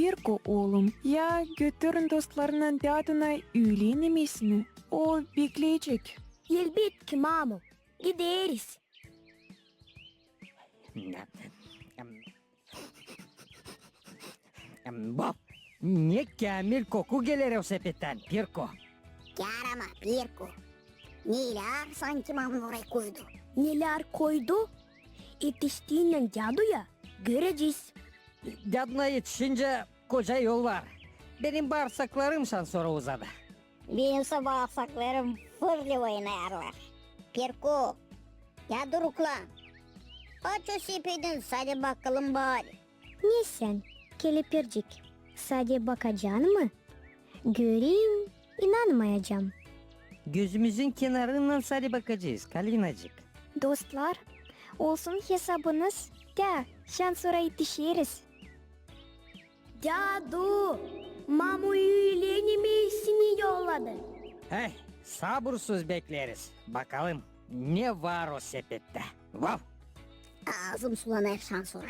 Pirko oğlum, ya götürün dostlarının dadına üylenemesini. O bekleyecek. Elbet ki Mamo. Gideriz. Bob, ne kamil koku gelir o sepetten Pirko. Yarama Pirko. Neler sanki Mamon oraya koydu. Neler koydu? Yetiştiğinden cadı ya. Göreceğiz. Cadına yetişince koca yol var. Benim bağırsaklarım sonra uzadı. Benimse bağırsaklarım fırlı oynayarlar. Pirko. Ya dur ulan. Aç o sepedin hadi bakalım bari. Ne sen? Kelepircik. Sadece bakacaksın mı? Göreyim, inanmayacağım. Gözümüzün kenarından sadece bakacağız Kalinacık. Dostlar, olsun hesabınız da şansora yetişiriz. Cadı, Mamu'yu iğnelemesini yolladı. Hey, sabırsız bekleriz. Bakalım ne var o sepette. Wow. Ağzım sulanır sonra.